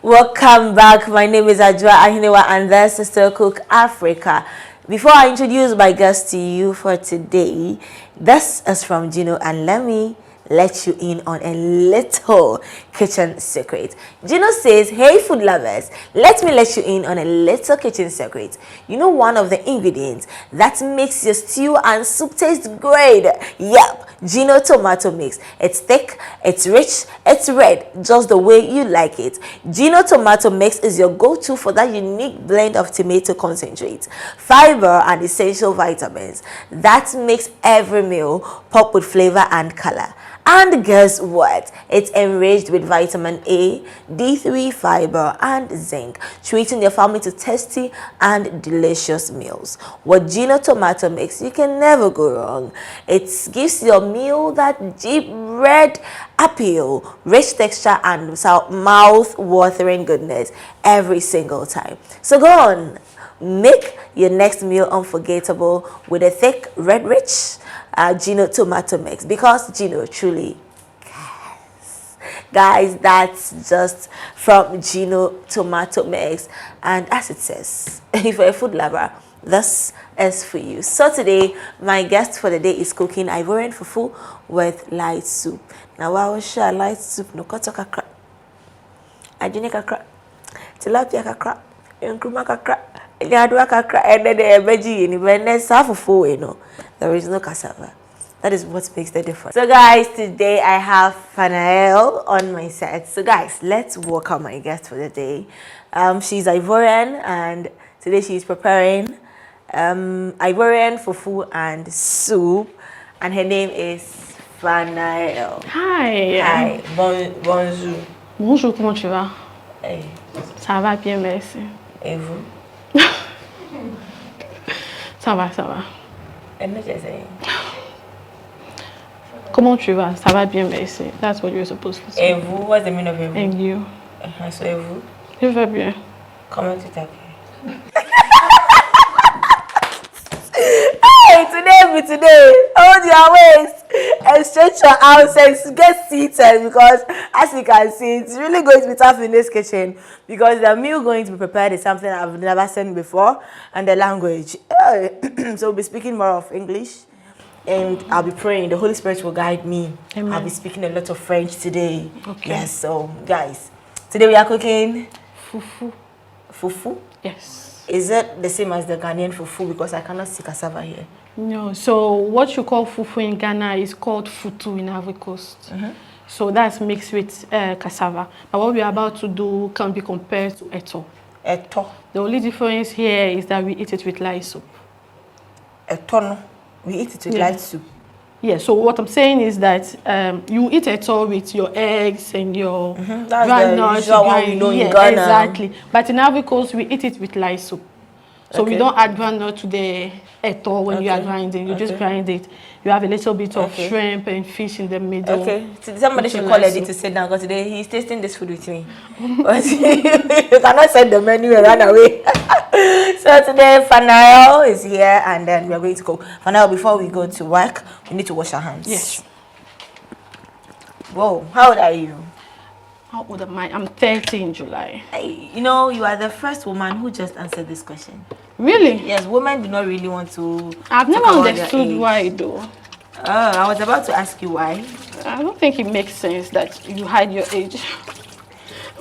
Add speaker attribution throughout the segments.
Speaker 1: Welcome back. My name is Ajwa Ahinewa and this is Still Cook Africa. Before I introduce my guest to you for today, this is from Gino, and let me let you in on a little kitchen secret. Gino says, hey food lovers, let me let you in on a little kitchen secret. You know one of the ingredients that makes your stew and soup taste great? Yep, Gino tomato mix. It's thick, it's rich, it's red, just the way you like it. Gino tomato mix is your go-to for that unique blend of tomato concentrate, fiber and essential vitamins that makes every meal pop with flavor and color. And guess what? It's enriched with vitamin A, D3, fiber, and zinc, treating your family to tasty and delicious meals. With Gino tomato mix, you can never go wrong. It gives your meal that deep red appeal, rich texture, and mouth-watering goodness every single time. So go on, make your next meal unforgettable with a thick, red, rich Gino tomato mix, because Gino truly cares. Guys, that's just from Gino tomato mix, and as it says, if you're a food lover, this is for you. So today, my guest for the day is cooking Ivorian fufu with light soup. Now, I will share light soup. No koto kakra, ajini kakra, tilapia kakra, nkruma kakra, nyadwa kakra, and then the veggie in fufu, you know. There is no cassava. That is what makes the difference. So guys, today I have Phanaella on my set. So guys, let's welcome my guest for the day. She's Ivorian, and today she's preparing Ivorian fufu and soup, and her name is Phanaella.
Speaker 2: Hi.
Speaker 1: Hi. Bonjour.
Speaker 2: Bonjour, comment tu vas?
Speaker 1: Hey.
Speaker 2: Ça va bien, merci.
Speaker 1: Et vous?
Speaker 2: Ça va, ça va. Comment tu vas? Ça va bien, merci. That's what you're supposed to say.
Speaker 1: Et vous? What's the meaning of it?
Speaker 2: And you?
Speaker 1: So et vous?
Speaker 2: Je vais bien.
Speaker 1: Comment tu t'appelles? Hey, today, hold your waist and stretch your arms and get seated, because as you can see, it's really going to be tough in this kitchen, because the meal going to be prepared is something I've never seen before, and the language. So we'll be speaking more of English, and I'll be praying. The Holy Spirit will guide me.
Speaker 2: Amen.
Speaker 1: I'll be speaking a lot of French today.
Speaker 2: Okay.
Speaker 1: Yes, so guys, today we are cooking
Speaker 2: Fufu.
Speaker 1: fufu.
Speaker 2: Yes.
Speaker 1: Is it the same as the Ghanaian fufu? Because I cannot see cassava here.
Speaker 2: No, so what you call fufu in Ghana is called futu in Ivory Coast. So that's mixed with cassava. But what we are about to do can be compared to eto.
Speaker 1: Eto.
Speaker 2: The only difference here is that we eat it with light soup.
Speaker 1: Eto, no. We eat it with light soup.
Speaker 2: Yeah, so what I'm saying is that you eat eto with your eggs and your
Speaker 1: That's the usual one we know in Ghana.
Speaker 2: Exactly. But in Ivory Coast, we eat it with light soup. So we don't add granule to the eto when you are grinding. You just grind it. You have a little bit of shrimp and fish in the middle. Okay.
Speaker 1: So somebody should call Eddie to sit down, because today he's tasting this food with me. But you cannot send the menu and run away. So today Phanaella is here, and then we are going to go. Phanaella, before we go to work, we need to wash our hands.
Speaker 2: Yes.
Speaker 1: Whoa, how old are you?
Speaker 2: How old am I? I'm 30 in July.
Speaker 1: You know, you are the first woman who just answered this question.
Speaker 2: Really?
Speaker 1: Yes, women do not really want to.
Speaker 2: I've never understood why though.
Speaker 1: I was about to ask you why.
Speaker 2: I don't think it makes sense that you hide your age.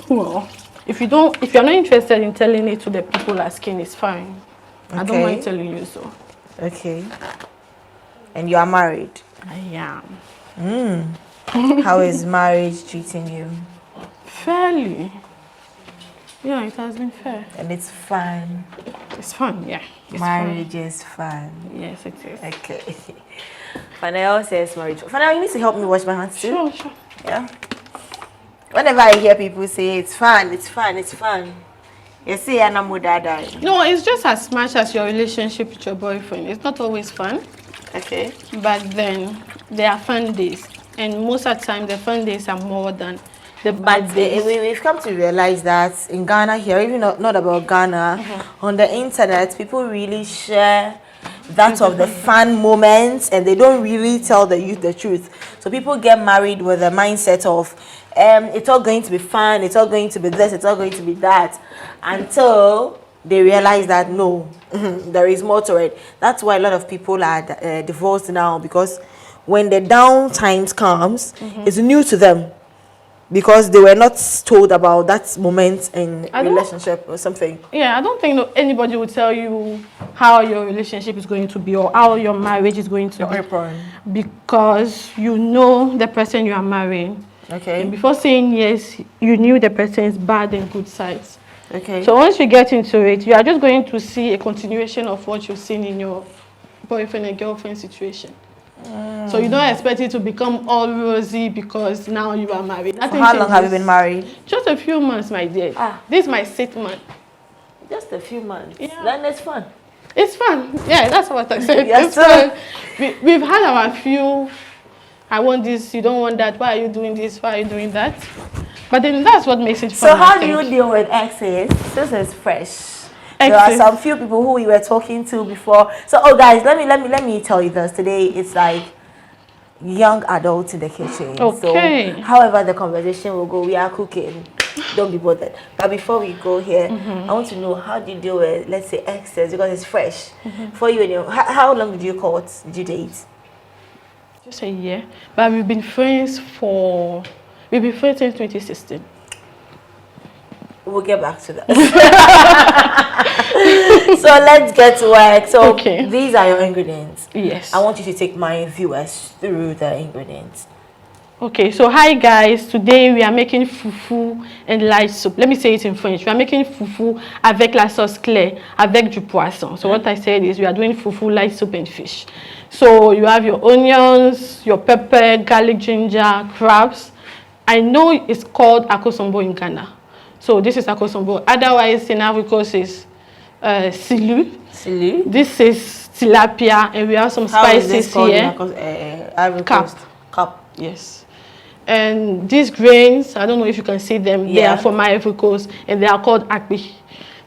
Speaker 2: Well, if you're not interested in telling it to the people asking, it's fine. I don't mind telling you so. Okay.
Speaker 1: And you are married?
Speaker 2: I am.
Speaker 1: How is marriage treating you?
Speaker 2: Fairly. Yeah, it has been fair.
Speaker 1: And it's fun?
Speaker 2: It's fun, yeah.
Speaker 1: Marriage is fun.
Speaker 2: Yes, it is.
Speaker 1: Okay. Phanaella says marriage. Phanaella, you need to help me wash my hands too.
Speaker 2: Sure.
Speaker 1: Yeah. Whenever I hear people say it's fun, it's fun, it's fun, you say Anamudada.
Speaker 2: No, it's just as much as your relationship with your boyfriend. It's not always fun.
Speaker 1: Okay.
Speaker 2: But then there are fun days. And most of the time the fun days are more than the bad days.
Speaker 1: We've come to realize that in Ghana here, even not about Ghana, on the internet, people really share that of the fun moments, and they don't really tell the youth the truth. So people get married with a mindset of it's all going to be fun, it's all going to be this, it's all going to be that, until they realize that no, there is more to it. That's why a lot of people are divorced now, because when the down times comes, it's new to them, because they were not told about that moment in relationship or something.
Speaker 2: Yeah, I don't think anybody will tell you how your relationship is going to be or how your marriage is going to be, because you know the person you are marrying.
Speaker 1: Okay.
Speaker 2: And before saying yes, you knew the person's bad and good sides.
Speaker 1: Okay.
Speaker 2: So once you get into it, you are just going to see a continuation of what you've seen in your boyfriend and girlfriend situation. So you don't expect it to become all rosy because now you are married.
Speaker 1: For how long have you been married?
Speaker 2: Just a few months, my dear. This is my 6th month.
Speaker 1: Just a few months.
Speaker 2: Yeah.
Speaker 1: Then it's fun.
Speaker 2: It's fun. Yeah, that's what I said.
Speaker 1: Yes,
Speaker 2: it's fun. We've had our few, I want this, you don't want that, why are you doing this, why are you doing that? But then that's what makes it fun.
Speaker 1: So how do you deal with exes? This is fresh. There are some few people who we were talking to before. So, oh guys, let me tell you this. Today it's like young adults in the kitchen.
Speaker 2: Okay.
Speaker 1: So, however the conversation will go, we are cooking. Don't be bothered. But before we go here, I want to know, how do you deal with, let's say, exes, because it's fresh for you and your. How long did you court? Did you date?
Speaker 2: Just a year. But we've been friends since 2016.
Speaker 1: We'll get back to that. So let's get to work. So these are your ingredients.
Speaker 2: Yes.
Speaker 1: I want you to take my viewers through the ingredients.
Speaker 2: Okay, so hi guys. Today we are making fufu and light soup. Let me say it in French. We are making fufu avec la sauce claire, avec du poisson. So what I said is we are doing fufu, light soup and fish. So you have your onions, your pepper, garlic, ginger, crabs. I know it's called akosombo in Ghana. So this is akosombo. Otherwise, in Ivory Coast is silu. Silu. This is tilapia, and we have some spices here.
Speaker 1: Ivory Coast. Cup.
Speaker 2: Yes. And these grains, I don't know if you can see them. They are from Ivory Coast, and they are called akpi.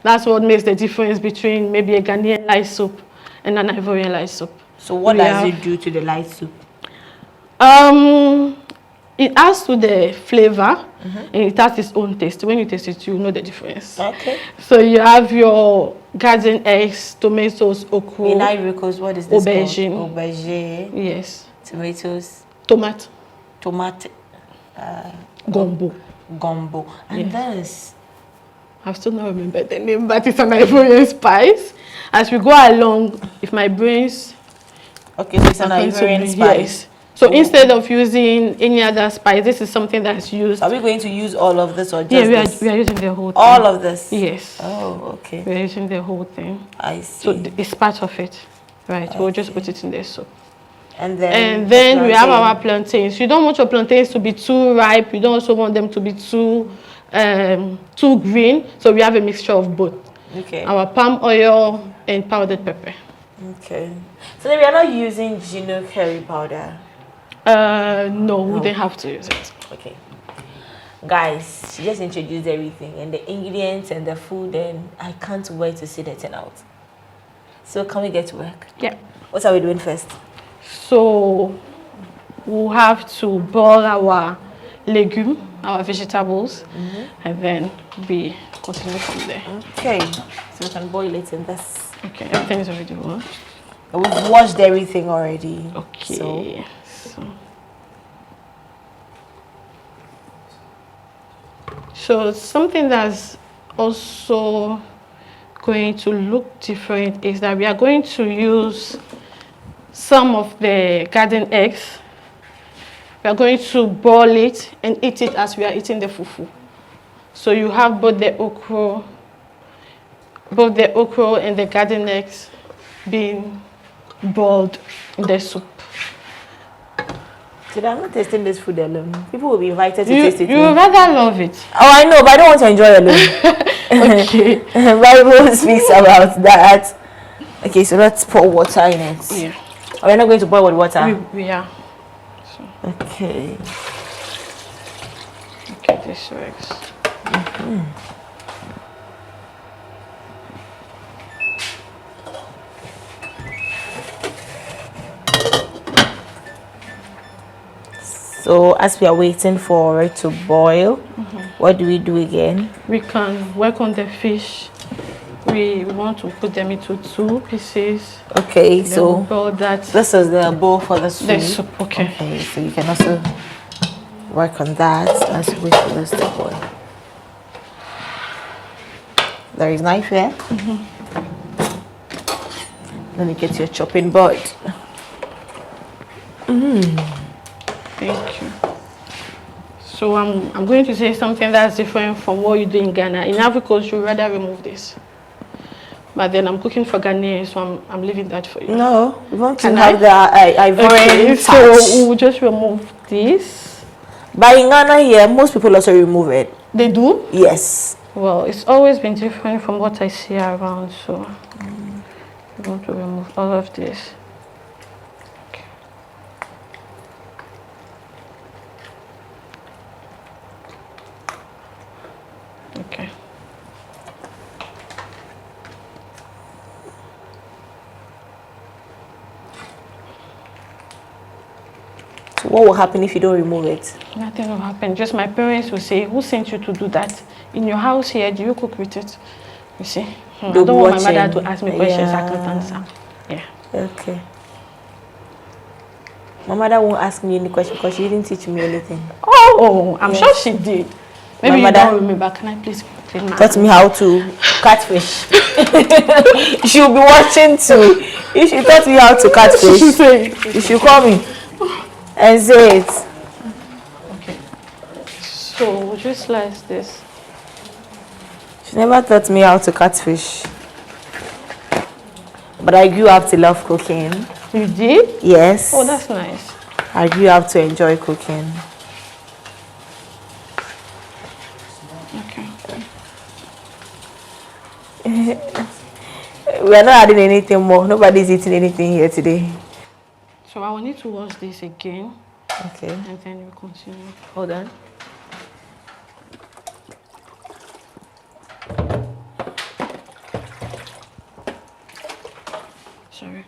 Speaker 2: That's what makes the difference between maybe a Ghanaian light soup and an Ivorian light soup.
Speaker 1: So what does it do to the light soup?
Speaker 2: It adds to the flavor, and it has its own taste. When you taste it, you know the difference. Okay. So you have your garden eggs, tomatoes, okra.
Speaker 1: In Ivory Coast, what is this
Speaker 2: aubergine.
Speaker 1: called? Aubergine.
Speaker 2: Yes.
Speaker 1: Tomatoes.
Speaker 2: Tomato.
Speaker 1: Gombo. Gombo. And this?
Speaker 2: I've still not remembered the name, but it's an Ivorian spice. As we go along, if my brains...
Speaker 1: Okay, so it's an Ivorian spice.
Speaker 2: Yes. So instead of using any other spice, this is something that's used.
Speaker 1: Are we going to use all of this or just
Speaker 2: this? We are using the whole thing.
Speaker 1: All of this?
Speaker 2: Yes.
Speaker 1: Oh, okay.
Speaker 2: We are using the whole thing.
Speaker 1: I see.
Speaker 2: So it's part of it. Right. Okay. We'll just put it in the soup.
Speaker 1: And then
Speaker 2: we have our plantains. You don't want your plantains to be too ripe. You don't also want them to be too green. So we have a mixture of both. Okay. Our palm oil and powdered pepper.
Speaker 1: Okay. So then we are not using Gino curry powder.
Speaker 2: No, we didn't have to use it.
Speaker 1: Okay. Guys, she just introduced everything and the ingredients and the food, and I can't wait to see the turnout. So can we get to work? Yeah. What are we doing first?
Speaker 2: So we'll have to boil our legumes, our vegetables, and then we continue from there.
Speaker 1: Okay. So we can boil it in this.
Speaker 2: Okay, everything is already washed.
Speaker 1: We've washed everything already.
Speaker 2: Okay. So something that's also going to look different is that we are going to use some of the garden eggs. We are going to boil it and eat it as we are eating the fufu. So you have both the okra and the garden eggs being boiled in the soup.
Speaker 1: So I'm not tasting this food alone. People will be invited to taste it.
Speaker 2: You would rather love it.
Speaker 1: Oh, I know, but I don't want to enjoy alone. Okay. Bible speaks about that. Okay, so let's pour water in it. Yeah. Oh, we're not going to boil with water?
Speaker 2: We are. So.
Speaker 1: Okay.
Speaker 2: Okay, this works.
Speaker 1: So So as we are waiting for it to boil, what do we do again?
Speaker 2: We can work on the fish. We want to put them into 2 pieces.
Speaker 1: Okay,
Speaker 2: Then
Speaker 1: so
Speaker 2: we'll boil that.
Speaker 1: this is the bowl for the soup.
Speaker 2: The soup, okay.
Speaker 1: Okay, so you can also work on that. Let's wait for this to boil. There is knife here. Let me get your chopping board.
Speaker 2: Thank you. So I'm going to say something that's different from what you do in Ghana. In Africa, you rather remove this. But then I'm cooking for Ghanaians, so I'm leaving that for you.
Speaker 1: No, we want to have the Ivorian touch.
Speaker 2: So we'll just remove this.
Speaker 1: But in Ghana here, most people also remove it.
Speaker 2: They do?
Speaker 1: Yes.
Speaker 2: Well, it's always been different from what I see around, so I'm going to remove all of this. Okay.
Speaker 1: So what will happen if you don't remove it?
Speaker 2: Nothing will happen. Just my parents will say, "Who sent you to do that? In your house here, do you cook with it?" You see? I don't want my mother to ask me questions I can't answer. Yeah.
Speaker 1: Okay. My mother won't ask me any question because she didn't teach me anything.
Speaker 2: Oh, I'm sure she did. Maybe you don't remember. Can I please clean my
Speaker 1: taught me how to catfish. She'll be watching too. If she taught me how to catfish, you should call me and say it.
Speaker 2: Okay. So we'll just slice this.
Speaker 1: She never taught me how to catfish. But I grew up to love cooking.
Speaker 2: You did?
Speaker 1: Yes.
Speaker 2: Oh, that's nice.
Speaker 1: I grew up to enjoy cooking.
Speaker 2: Okay.
Speaker 1: We are not adding anything more. Nobody's eating anything here today.
Speaker 2: So I will need to wash this again.
Speaker 1: Okay.
Speaker 2: And then we'll continue.
Speaker 1: Hold on.
Speaker 2: Sorry.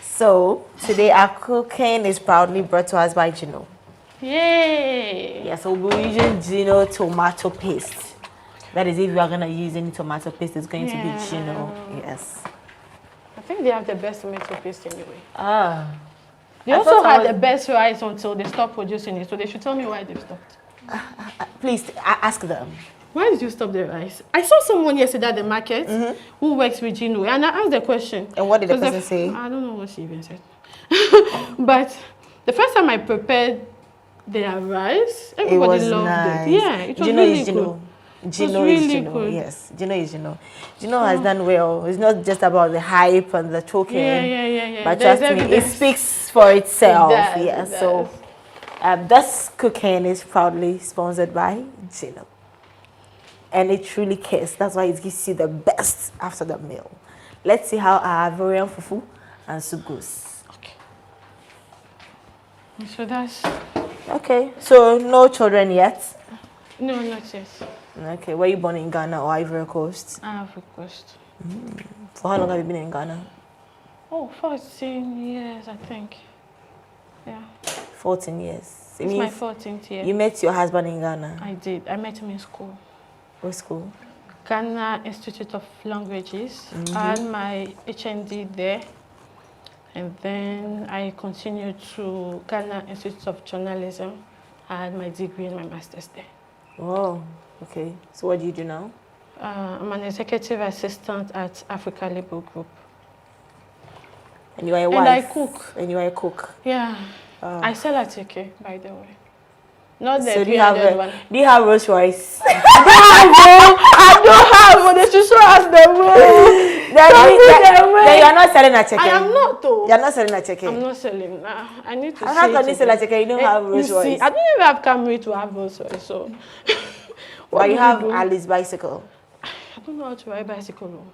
Speaker 1: So today our cooking is proudly brought to us by Gino.
Speaker 2: Yay!
Speaker 1: Yeah, so we'll be using Gino tomato paste. That is, if we are gonna use any tomato paste, it's going to be Gino. Yes.
Speaker 2: I think they have the best tomato paste anyway.
Speaker 1: Ah.
Speaker 2: They also had the best rice until they stopped producing it, so they should tell me why they stopped.
Speaker 1: Please ask them.
Speaker 2: Why did you stop the rice? I saw someone yesterday at the market who works with Gino, and I asked the question.
Speaker 1: And what did the person say?
Speaker 2: I don't know what she even said. But the first time I prepared their rice, everybody loved it. Yeah, it was really good.
Speaker 1: Gino is Gino. Good. Yes, Gino is Gino. Gino has done well. It's not just about the hype and the talking.
Speaker 2: Yeah.
Speaker 1: But trust me, it speaks for itself. Yes. So, this cooking is proudly sponsored by Gino. And it truly cares. That's why it gives you the best after the meal. Let's see how our Ivorian fufu and soup goes.
Speaker 2: Okay. So that's...
Speaker 1: Okay. So no children yet?
Speaker 2: No, not yet.
Speaker 1: Okay. Were you born in Ghana or Ivory Coast?
Speaker 2: Ivory Coast.
Speaker 1: For how long have you been in Ghana?
Speaker 2: Oh, 14 years, I think. Yeah.
Speaker 1: 14 years.
Speaker 2: It's my 14th year.
Speaker 1: You met your husband in Ghana?
Speaker 2: I did. I met him in school.
Speaker 1: What school?
Speaker 2: Ghana Institute of Languages. I had my HND there. And then I continued to Ghana Institute of Journalism. I had my degree and my master's there.
Speaker 1: Oh, okay. So what do you do now?
Speaker 2: I'm an executive assistant at Africa Labour Group.
Speaker 1: And you are a wife?
Speaker 2: And I cook.
Speaker 1: And you are a cook?
Speaker 2: Yeah. I sell atike, by the way. Not the
Speaker 1: so
Speaker 2: do you
Speaker 1: have Rolls Royce?
Speaker 2: I don't have, but they should show us the way.
Speaker 1: Then you are not selling atike.
Speaker 2: I am not though.
Speaker 1: You are not selling atike.
Speaker 2: I'm not selling. I need to.
Speaker 1: How can you sell atike? You don't have Rolls Royce.
Speaker 2: I don't even have Camry to have Rolls Royce. So.
Speaker 1: But you have Ali's bicycle.
Speaker 2: I don't know how to ride bicycle.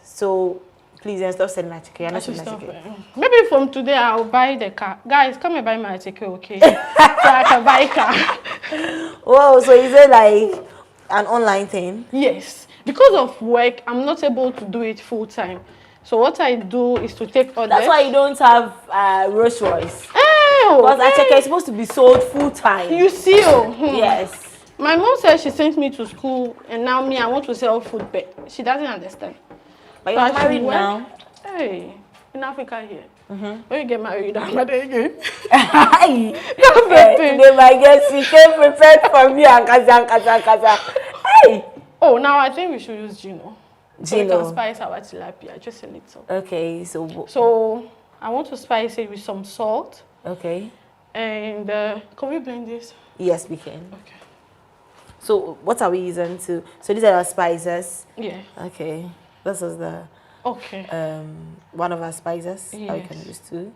Speaker 1: So please stop selling atike. You're not selling atike.
Speaker 2: Maybe from today I'll buy the car. Guys, come and buy my atike, okay? So I can buy a car.
Speaker 1: Whoa, so is it like an online thing?
Speaker 2: Yes. Because of work, I'm not able to do it full time. So what I do is to take others.
Speaker 1: That's why you don't have Rolls Royce. Because Acheke is supposed to be sold full time.
Speaker 2: You see,
Speaker 1: Yes.
Speaker 2: My mom said she sent me to school, and now me, I want to sell food, but she doesn't understand.
Speaker 1: But you're married now.
Speaker 2: Hey, in Africa here. When you get married, I'm not again.
Speaker 1: Today, my guest, she came prepared for me and kaza. Hey.
Speaker 2: Oh, now I think we should use Gino. So we
Speaker 1: Gino.
Speaker 2: can spice our tilapia just a little.
Speaker 1: Okay,
Speaker 2: so I want to spice it with some salt.
Speaker 1: Okay.
Speaker 2: And can we blend this?
Speaker 1: Yes, we can.
Speaker 2: Okay.
Speaker 1: So what are we using to? So these are our spices.
Speaker 2: Yeah.
Speaker 1: Okay. This is the one of our spices.
Speaker 2: Yes.
Speaker 1: I can use too.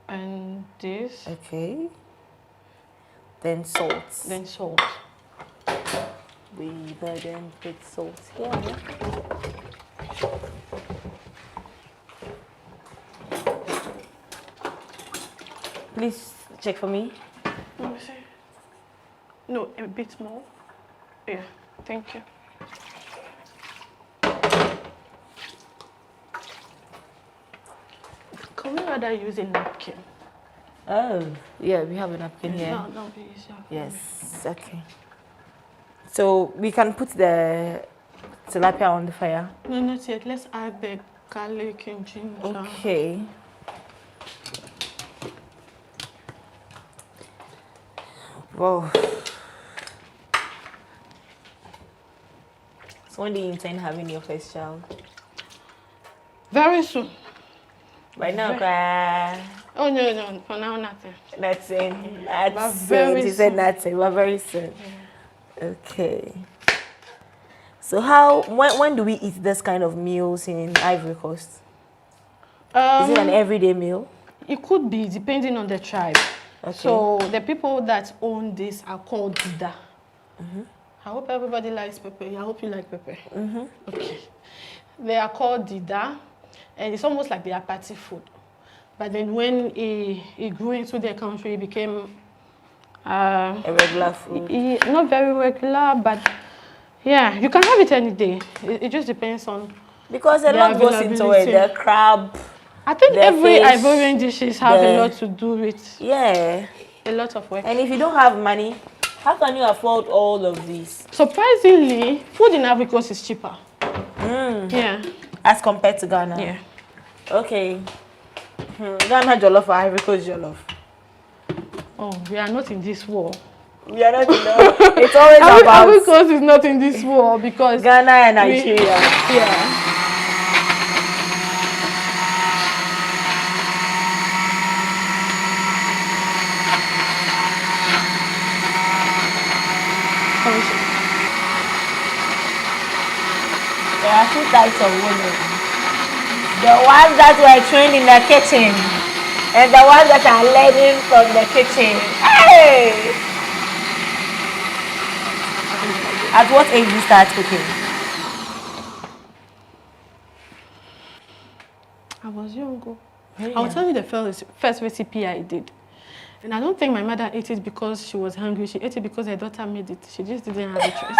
Speaker 2: And this.
Speaker 1: Okay. Then salt. We then put salt here. Please check for me.
Speaker 2: Let me see. No, a bit more. Yeah, thank you. Can we rather use a napkin?
Speaker 1: Oh, yeah, we have a napkin here.
Speaker 2: No, that'll be easier.
Speaker 1: Yes, okay. So we can put the tilapia on the fire?
Speaker 2: No, not yet. Let's add the garlic and ginger.
Speaker 1: Okay. Whoa. So when do you intend having your first child?
Speaker 2: Very soon.
Speaker 1: Right now, cry.
Speaker 2: Oh, no, for now, nothing.
Speaker 1: Nothing.
Speaker 2: But
Speaker 1: That's
Speaker 2: very
Speaker 1: soon. She said
Speaker 2: soon.
Speaker 1: nothing, but very soon.
Speaker 2: Yeah.
Speaker 1: Okay. So when do we eat this kind of meals in Ivory Coast? Is it an everyday meal?
Speaker 2: It could be, depending on the tribe.
Speaker 1: Okay.
Speaker 2: So the people that own this are called Dida. I hope everybody likes pepper. I hope you like pepper. Okay. They are called Dida, and it's almost like their party food. But then when it grew into their country, it became
Speaker 1: a regular food.
Speaker 2: Not very regular, but yeah, you can have it any day. It just depends on
Speaker 1: because a lot goes into it. The crab.
Speaker 2: I think every
Speaker 1: fish,
Speaker 2: Ivorian dishes have a lot to do with
Speaker 1: a
Speaker 2: lot of work.
Speaker 1: And if you don't have money, how can you afford all of these?
Speaker 2: Surprisingly, food in Ivory Coast is cheaper. Yeah.
Speaker 1: As compared to Ghana?
Speaker 2: Yeah.
Speaker 1: Okay. Ghana jollof or Ivory Coast jollof?
Speaker 2: Oh, we are not in this war.
Speaker 1: We are not in the It's always about...
Speaker 2: Ivory Coast is not in this war because...
Speaker 1: Ghana and Nigeria.
Speaker 2: Yeah.
Speaker 1: There are two types of women. The ones that were trained in the kitchen and the ones that are learning from the kitchen. Hey! At what age do you start cooking?
Speaker 2: I was young. I'll tell you the first recipe I did. And I don't think my mother ate it because she was hungry. She ate it because her daughter made it. She just didn't have a choice.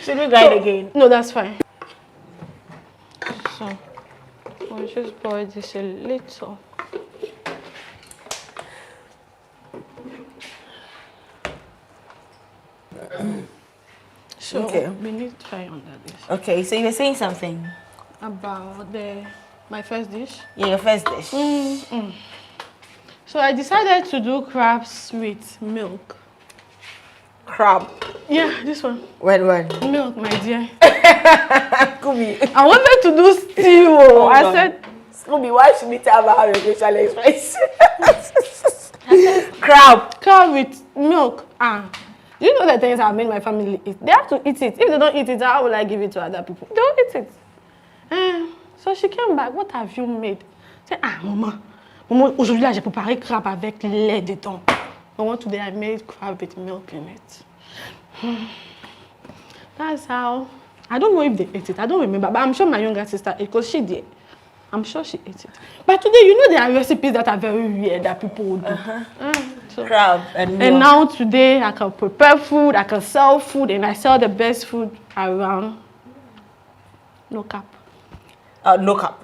Speaker 1: Should we grind again?
Speaker 2: No, that's fine. So, we'll just boil this a little. So, we need to try under this.
Speaker 1: Okay, so you were saying something?
Speaker 2: About my first dish?
Speaker 1: Yeah, your first dish.
Speaker 2: So I decided to do crabs with milk.
Speaker 1: Crab?
Speaker 2: Yeah, this one.
Speaker 1: When?
Speaker 2: Milk, my dear.
Speaker 1: Scooby.
Speaker 2: I wanted to do stew. I said,
Speaker 1: Scooby, why should we tell about your facial expression? Crab
Speaker 2: with milk. Do you know the things I've made my family eat? They have to eat it. If they don't eat it, how will I give it to other people? They don't eat it. So she came back. What have you made? I said, Maman, aujourd'hui, j'ai préparé crab avec lait dedans. Today I made crab with milk in it. That's how. I don't know if they ate it. I don't remember. But I'm sure my younger sister ate because she did. I'm sure she ate it. But today, you know, there are recipes that are very weird that people would do. So,
Speaker 1: crab and milk.
Speaker 2: And now today, I can prepare food, I can sell food, and I sell the best food around. No cap.
Speaker 1: No cap.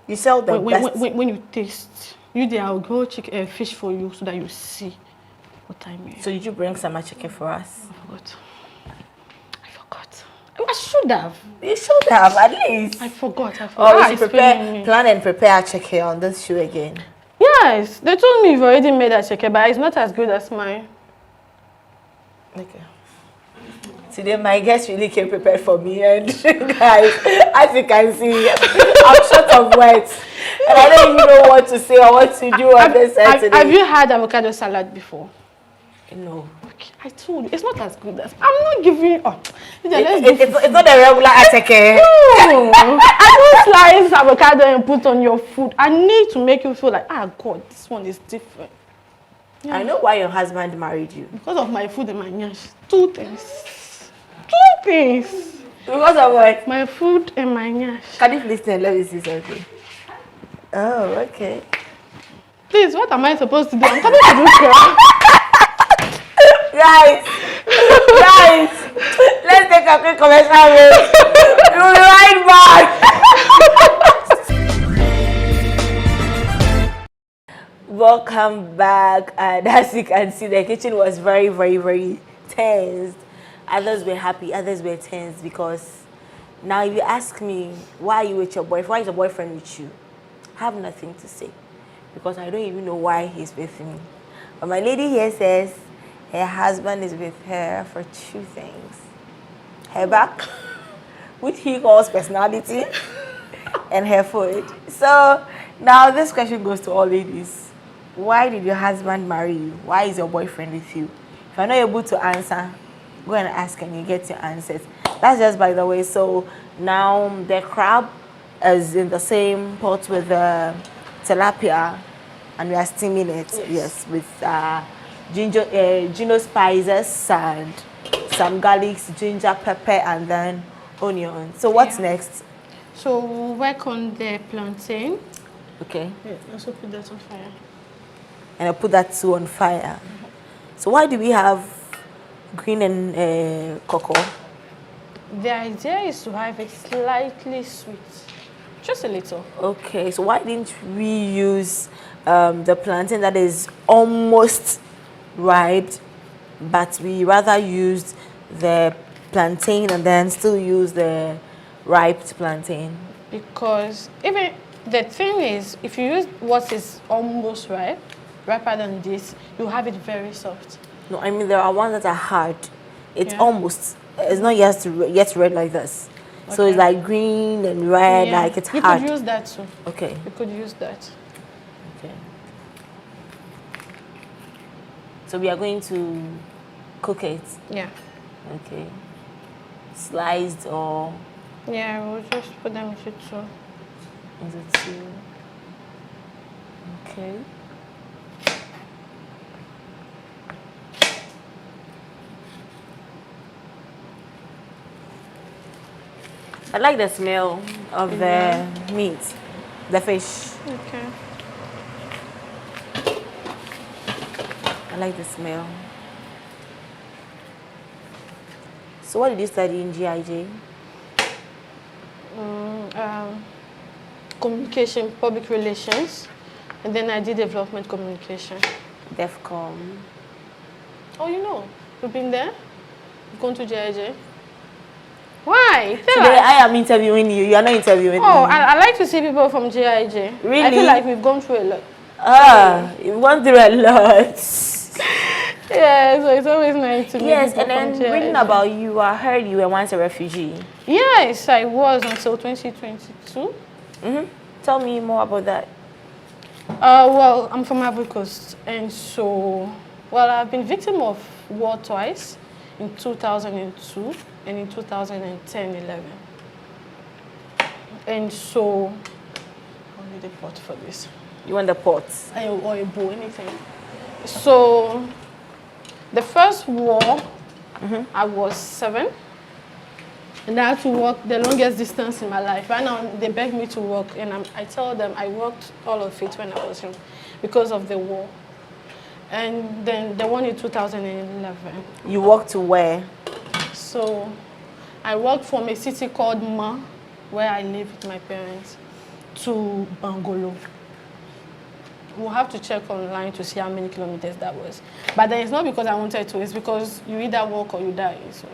Speaker 1: You sell the best.
Speaker 2: When you taste, I'll go fish for you so that you see what I mean.
Speaker 1: So did you bring summer chicken for us?
Speaker 2: I forgot. I should have.
Speaker 1: You should have, at least.
Speaker 2: I forgot.
Speaker 1: Oh, we should plan and prepare chicken on this show again.
Speaker 2: Yes, they told me you've already made a chicken, but it's not as good as mine.
Speaker 1: Okay. Today, my guest really came prepared for me, and guys, as you can see, I'm short of words, and I don't even know what to say or what to do on this Saturday.
Speaker 2: Have you had avocado salad before?
Speaker 1: No.
Speaker 2: Okay, I told you, it's not as good as. I'm not giving. Oh,
Speaker 1: it's not a regular atake.
Speaker 2: No, I don't slice avocado and put on your food. I need to make you feel like, God, this one is different.
Speaker 1: Yeah. I know why your husband married you.
Speaker 2: Because of my food and my nyash. Two things.
Speaker 1: Because of what?
Speaker 2: My food and my nyash.
Speaker 1: Can you please tell me something? Oh, okay.
Speaker 2: Please, what am I supposed to do? I'm coming to this girl.
Speaker 1: Guys, let's take a quick commercial break. We'll be right back. Welcome back, and as you can see, the kitchen was very, very, very tense. Others were happy, others were tense, because now if you ask me, why are you with your boyfriend? Why is your boyfriend with you? I have nothing to say, because I don't even know why he's with me. But my lady here says her husband is with her for two things: her back, which he calls personality, and her food. So now this question goes to all ladies. Why did your husband marry you? Why is your boyfriend with you? If you're not able to answer, go and ask and you get your answers. That's just by the way. So now the crab is in the same pot with the tilapia, and we are steaming it. Yes, with ginger spices and some garlic, ginger, pepper, and then onion. So what's next?
Speaker 2: So we'll work on the plantain.
Speaker 1: Okay.
Speaker 2: Yeah, also put that on fire.
Speaker 1: And I put that too on fire. So why do we have green and cocoa?
Speaker 2: The idea is to have it slightly sweet, just a little.
Speaker 1: Okay, so why didn't we use the plantain that is almost ripe, but we rather used the plantain and then still use the ripe plantain?
Speaker 2: Because even the thing is, if you use what is almost ripe, riper than this, you have it very soft.
Speaker 1: No, I mean there are ones that are hard. It's almost, it's not yet red like this. Okay. So it's like green and red, like it's hard.
Speaker 2: You could use that too.
Speaker 1: Okay.
Speaker 2: You could use that.
Speaker 1: Okay. So we are going to cook it?
Speaker 2: Yeah.
Speaker 1: Okay. Sliced or?
Speaker 2: Yeah, we'll just put them into two.
Speaker 1: Into two. Okay. I like the smell of the meat, the fish.
Speaker 2: Okay.
Speaker 1: I like the smell. So what did you study in GIJ?
Speaker 2: Communication, public relations, and then I did development communication.
Speaker 1: DEFCOM.
Speaker 2: Oh, you know, you've been there? You've gone to GIJ? Why?
Speaker 1: Today I am interviewing you. You are not interviewing me.
Speaker 2: Oh, I like to see people from GIJ.
Speaker 1: Really?
Speaker 2: I feel like we've gone through a lot.
Speaker 1: You've gone through a lot.
Speaker 2: Yeah, so it's always nice to meet people
Speaker 1: and then
Speaker 2: from GIJ.
Speaker 1: reading about you, I heard you were once a refugee.
Speaker 2: Yes, I was until 2022.
Speaker 1: Tell me more about that.
Speaker 2: Well, I'm from Ivory Coast, and so, well, I've been victim of war twice, in 2002 and in 2010-11. And so, I need a pot for this.
Speaker 1: You want the pot?
Speaker 2: Or a bowl, anything. So, the first war, I was 7. And I had to walk the longest distance in my life. Right now, they beg me to walk, and I tell them I walked all of it when I was young because of the war. And then the one in 2011.
Speaker 1: You walked to where?
Speaker 2: So I walked from a city called Ma where I live with my parents, to Bangolo. We'll have to check online to see how many kilometers that was. But then it's not because I wanted to, it's because you either walk or you die. So,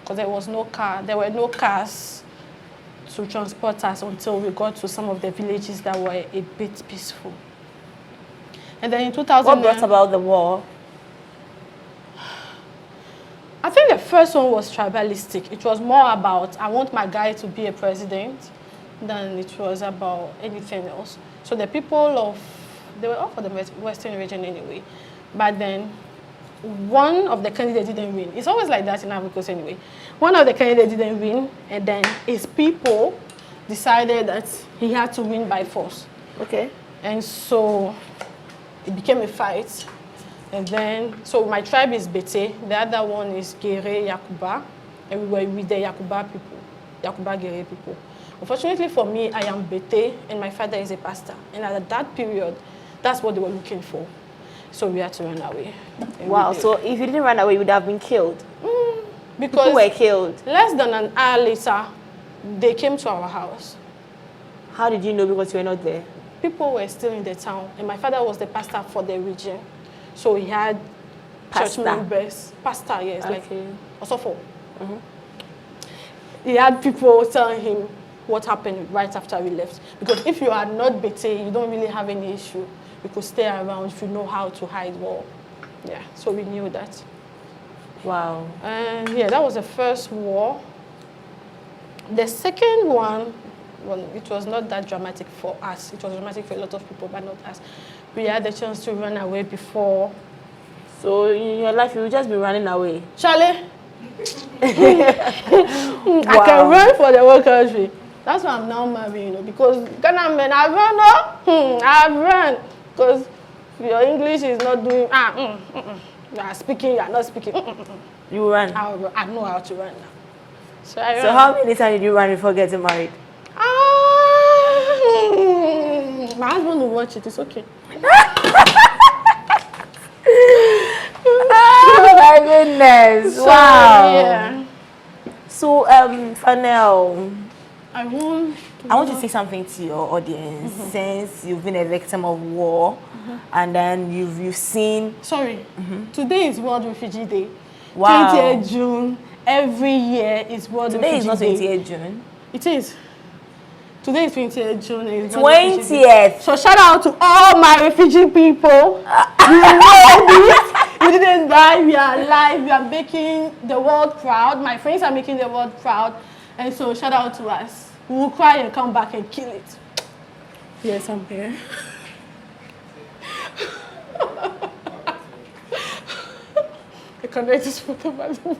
Speaker 2: because there was no car, there were no cars to transport us until we got to some of the villages that were a bit peaceful. And then in 2000...
Speaker 1: What brought about the war?
Speaker 2: I think the first one was tribalistic. It was more about, I want my guy to be a president, than it was about anything else. So the people of, they were all for the Western region anyway. But then one of the candidates didn't win. It's always like that in Africa anyway. One of the candidates didn't win, and then his people decided that he had to win by force.
Speaker 1: Okay.
Speaker 2: And so it became a fight. And then, so my tribe is Bete, the other one is Gere Yakuba, and we were with the Yakuba people, Yakuba Gere people. Unfortunately for me, I am Bete, and my father is a pastor. And at that period, that's what they were looking for. So we had to run away.
Speaker 1: Wow, so if you didn't run away, you would have been killed?
Speaker 2: Because
Speaker 1: people were killed?
Speaker 2: Less than an hour later, they came to our house.
Speaker 1: How did you know because you were not there?
Speaker 2: People were still in the town, and my father was the pastor for the region. So he had church members, pastor, yes, okay. Like also for. He had people telling him what happened right after we left. Because if you are not Bete, you don't really have any issue. You could stay around if you know how to hide well. Yeah, so we knew that.
Speaker 1: Wow.
Speaker 2: And yeah, that was the first war. The second one, well, it was not that dramatic for us. It was dramatic for a lot of people, but not us. We had the chance to run away before.
Speaker 1: So in your life, you will just be running away?
Speaker 2: Charlie, I can run for the whole country. That's why I'm now married, you know, because Ghana men, I've run, I've run. Because your English is not doing, you are speaking, you are not speaking.
Speaker 1: You run?
Speaker 2: I know how to run now. So
Speaker 1: how many times did you run before getting married?
Speaker 2: My husband will watch it, it's okay.
Speaker 1: Oh my goodness!
Speaker 2: So,
Speaker 1: wow.
Speaker 2: Yeah.
Speaker 1: So, Phanaella,
Speaker 2: I want
Speaker 1: to say something to your audience. Since you've been a victim of war, and then you've seen.
Speaker 2: Sorry. Today is World Refugee Day.
Speaker 1: Wow.
Speaker 2: 28th June. Every year is World Refugee Day.
Speaker 1: Today is not 28th June.
Speaker 2: It is. Today is 28th June.
Speaker 1: 20th.
Speaker 2: So shout out to all my refugee people. You know this. We didn't die. We are alive. We are making the world proud. My friends are making the world proud. And so shout out to us. We will cry and come back and kill it. Yes, I'm here. I connect this photo by the way.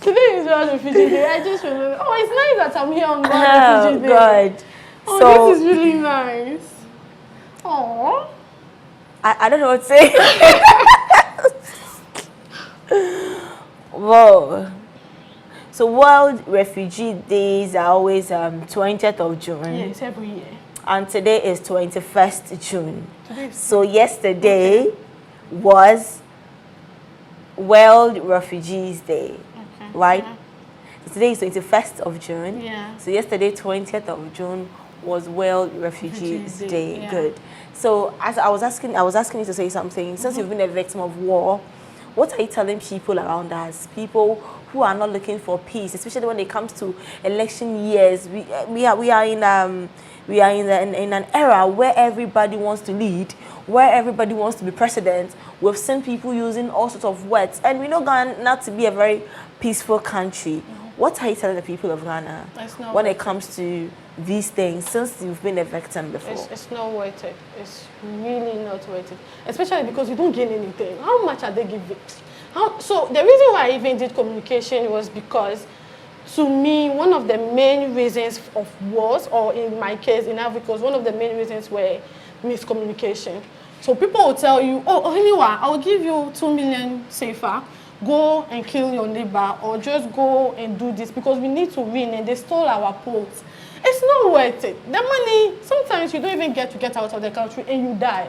Speaker 2: Today is World Refugee Day. I just remember. Oh, it's nice that I'm here on World Refugee Day.
Speaker 1: God.
Speaker 2: Oh,
Speaker 1: so,
Speaker 2: this is really nice. Oh.
Speaker 1: I don't know what to say. Whoa. So World Refugee Days are always 20th of June.
Speaker 2: Yes, every year.
Speaker 1: And today is 21st June. So yesterday was World Refugees Day, right? So today is 21st of June.
Speaker 2: Yeah.
Speaker 1: So yesterday, 20th of June, was World Refugees Day.
Speaker 2: Yeah.
Speaker 1: Good. So as I was asking you to say something. Since you've been a victim of war, what are you telling people around us? People who are not looking for peace, especially when it comes to election years. We are in an era where everybody wants to lead, where everybody wants to be president. We've seen people using all sorts of words, and we know Ghana to be a very peaceful country. What are you telling the people of Ghana when it comes to these things, since you've been a victim before?
Speaker 2: It's not worth it. It's really not worth it. Especially because you don't gain anything. How much are they giving? So the reason why I even did communication was because, to me, one of the main reasons of wars, or in my case, in Africa, one of the main reasons were miscommunication. So people will tell you, oh, anyway, I'll give you 2 million safer. Go and kill your neighbor, or just go and do this because we need to win, and they stole our polls. It's not worth it. The money, sometimes you don't even get out of the country and you die.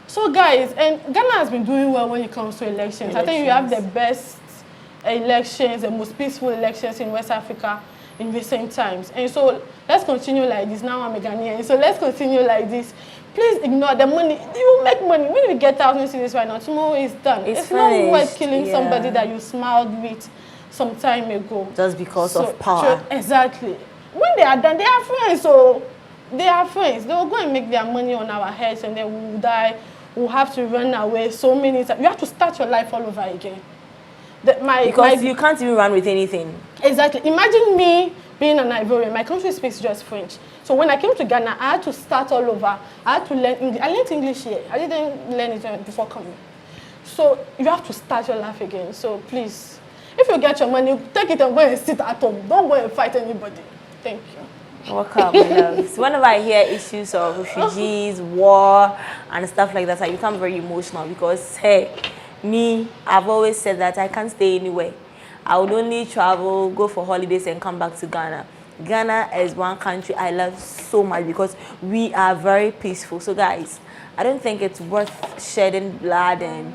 Speaker 2: So guys, and Ghana has been doing well when it comes to elections. I think you have the best elections, the most peaceful elections in West Africa in recent times. And so let's continue like this. Now I'm a Ghanaian, so let's continue like this. Please ignore the money. You make money. When you get 1,000 cedis right now, tomorrow is done. It's not worth killing somebody that you smiled with some time ago.
Speaker 1: Just because of power.
Speaker 2: Exactly. When they are done, they are friends. So they are friends. They will go and make their money on our heads, and then we will die. We'll have to run away so many times. You have to start your life all over again.
Speaker 1: Because you can't even run with anything.
Speaker 2: Exactly. Imagine me being an Ivorian. My country speaks just French. So when I came to Ghana, I had to start all over. I had to learn English. I learned English here. I didn't learn it before coming. So you have to start your life again. So please, if you get your money, take it and go and sit at home. Don't go and fight anybody. Thank you.
Speaker 1: Welcome, my loves. Whenever I hear issues of refugees, war, and stuff like that, I become very emotional because, hey, I've always said that I can't stay anywhere. I would only travel, go for holidays, and come back to Ghana. Ghana is one country I love so much because we are very peaceful. So, guys, I don't think it's worth shedding blood and,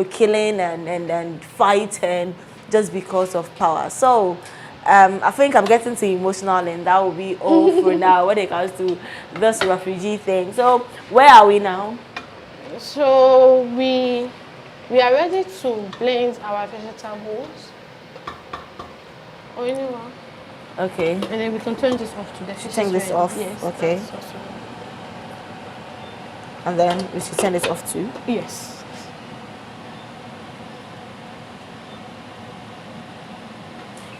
Speaker 1: killing and fighting just because of power. So, I think I'm getting too emotional, and that will be all for now when it comes to this refugee thing. So, where are we now?
Speaker 2: So, we are ready to blend our vegetables. Or anyone.
Speaker 1: Okay.
Speaker 2: And then we can turn this off to the fish.
Speaker 1: Turn this off?
Speaker 2: Yes.
Speaker 1: Okay. And then we should turn this off too?
Speaker 2: Yes.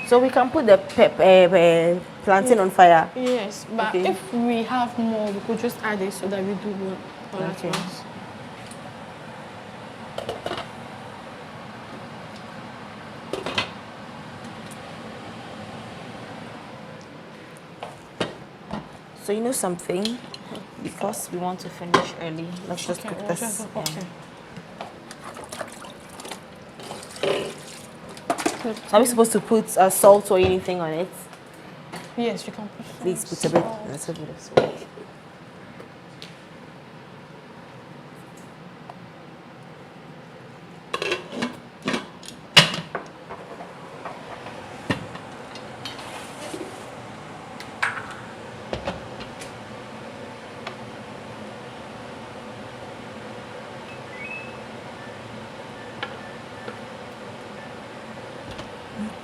Speaker 1: So we can put the plantain on fire?
Speaker 2: Yes, but if we have more, we could just add it so that we do one at once.
Speaker 1: So you know something? Because we want to finish early, let's just cook this. Are we supposed to put salt or anything on it?
Speaker 2: Yes, you can put salt.
Speaker 1: Please put a bit of salt.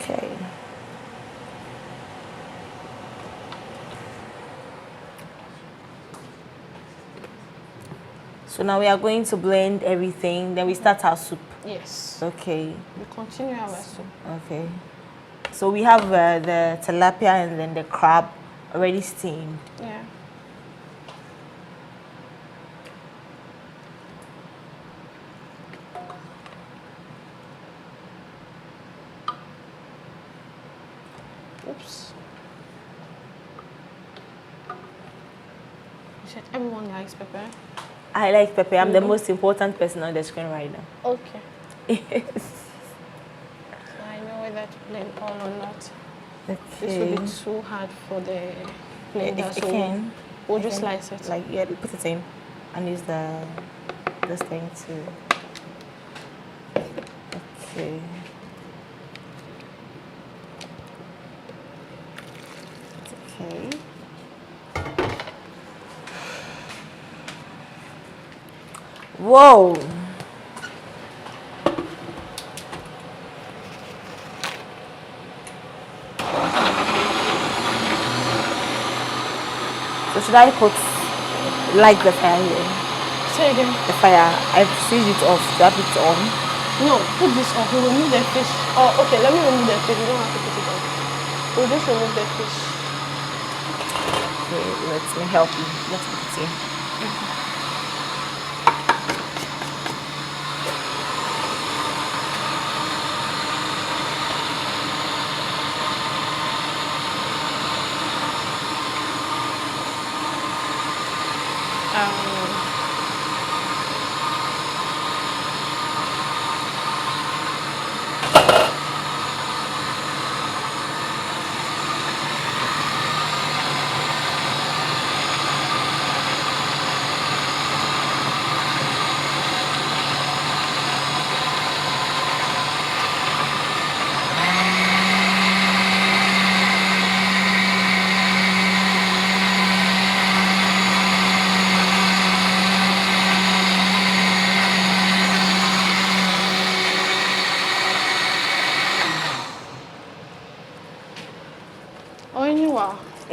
Speaker 1: Okay. So now we are going to blend everything. Then we start our soup.
Speaker 2: Yes.
Speaker 1: Okay.
Speaker 2: We continue our soup.
Speaker 1: Okay. So we have the tilapia and then the crab already steamed.
Speaker 2: Yeah. Oops. You said everyone likes pepper?
Speaker 1: I like pepper. I'm the most important person on the screen right now.
Speaker 2: Okay.
Speaker 1: Yes.
Speaker 2: So I know whether to blend all or not.
Speaker 1: Okay.
Speaker 2: This will be too hard for the blender, so we'll just slice it.
Speaker 1: Like, yeah, put it in and use this thing to. Okay. Okay. Whoa. So should I put the fire here?
Speaker 2: Say again.
Speaker 1: The fire. I've switched it off. Do I put it on?
Speaker 2: No, put this off. We'll remove the fish. Oh, okay. Let me remove the fish. You don't have to put it on. We'll just remove the fish.
Speaker 1: Okay, let me help you. Let's put it in.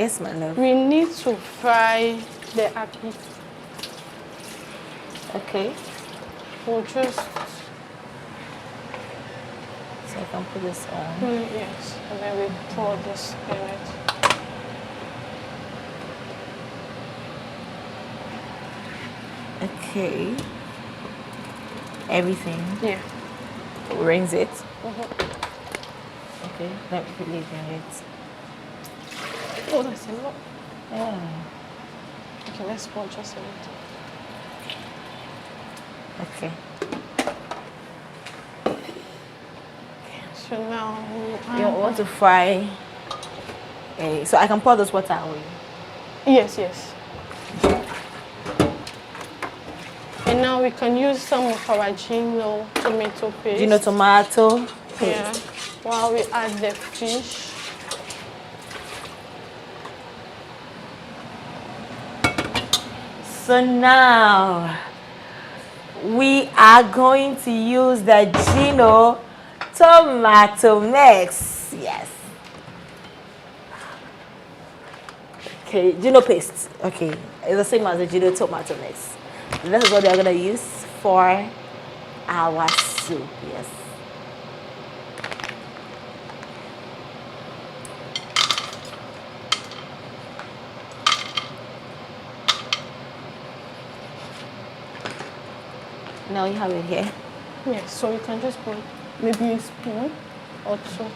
Speaker 1: Yes, my love.
Speaker 2: We need to fry the akpi.
Speaker 1: Okay.
Speaker 2: We'll just...
Speaker 1: So I can put this on.
Speaker 2: yes, and then we pour this in it.
Speaker 1: Okay. Everything.
Speaker 2: Yeah.
Speaker 1: Rinse it. Okay. Let me leave it.
Speaker 2: Oh, that's a lot.
Speaker 1: Yeah.
Speaker 2: Okay, let's pour just a little.
Speaker 1: Okay.
Speaker 2: So now
Speaker 1: You want to fry. So I can pour this water away.
Speaker 2: Yes, yes. And now we can use some of our Gino tomato paste.
Speaker 1: Gino tomato paste.
Speaker 2: Yeah. While we add the fish.
Speaker 1: So now we are going to use the Gino tomato mix. Yes. Okay, Gino paste. Okay, it's the same as the Gino tomato mix. This is what we're gonna use for our soup. Yes. Now you have it here.
Speaker 2: Yes, so you can just put maybe a spoon or two.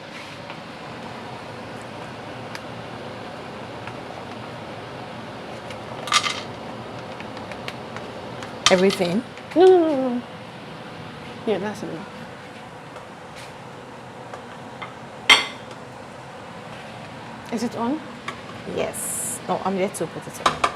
Speaker 1: Everything?
Speaker 2: No. Yeah, that's enough. Is it on?
Speaker 1: Yes. No, I'm yet to put it on. Okay.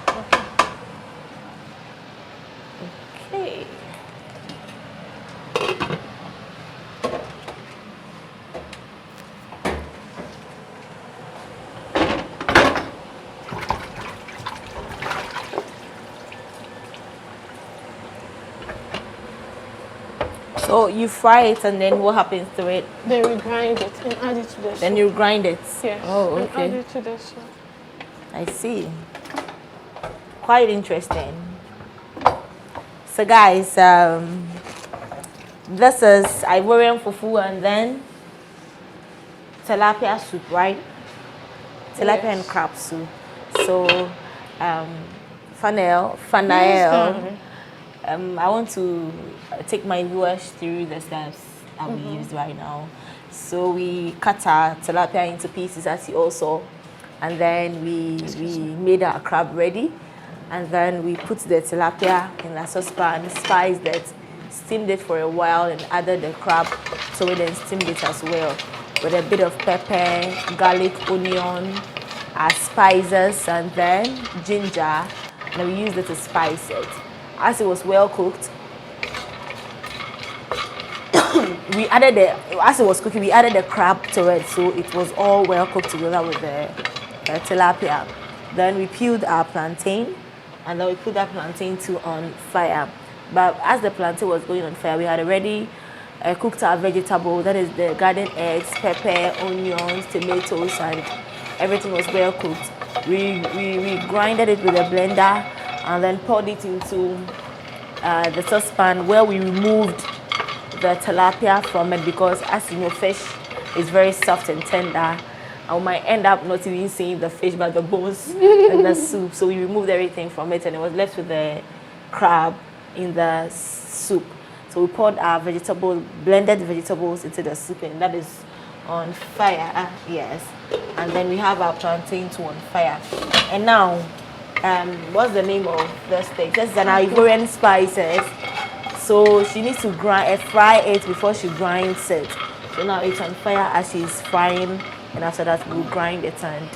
Speaker 1: So you fry it and then what happens to it?
Speaker 2: Then we grind it and add it to the soup.
Speaker 1: Then you grind it?
Speaker 2: Yes.
Speaker 1: Oh,
Speaker 2: and
Speaker 1: okay.
Speaker 2: add it to the soup.
Speaker 1: I see. Quite interesting. So guys, this is Ivorian fufu and then tilapia soup, right? Tilapia and crab soup. So, Phanaella, I want to take my viewers through the steps that we used right now. So we cut our tilapia into pieces as you also, and then we made our crab ready, and then we put the tilapia in a saucepan, spiced it, steamed it for a while, and added the crab to it and steamed it as well with a bit of pepper, garlic, onion, spices, and then ginger, and we used it to spice it. As it was well cooked, as it was cooking, we added the crab to it, so it was all well cooked together with the tilapia. Then we peeled our plantain, and then we put that plantain too on fire. But as the plantain was going on fire, we had already cooked our vegetable, that is the garden eggs, pepper, onions, tomatoes, and everything was well cooked. We grinded it with a blender and then poured it into the saucepan where we removed the tilapia from it, because as you know, fish is very soft and tender. I might end up not even seeing the fish but the bones in the soup. So we removed everything from it and it was left with the crab in the soup. So we poured our blended vegetables into the soup, and that is on fire. Yes. And then we have our plantain too on fire. And now, what's the name of the steak? This is an Ivorian spices. So she needs to fry it before she grinds it. So now it's on fire as she's frying, and after that we'll grind it and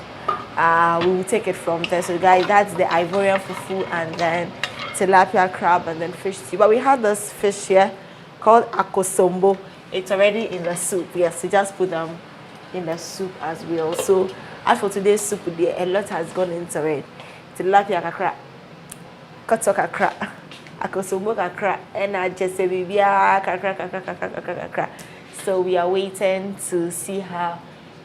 Speaker 1: we will take it from there. So guys, that's the Ivorian fufu and then tilapia, crab, and then fish stew. But we have this fish here called akosombo. It's already in the soup. Yes, we just put them in the soup as well. So as for today's soup, a lot has gone into it. Tilapia kakra, koto kakra, akosombo kakra, and I just say kakra. So we are waiting to see how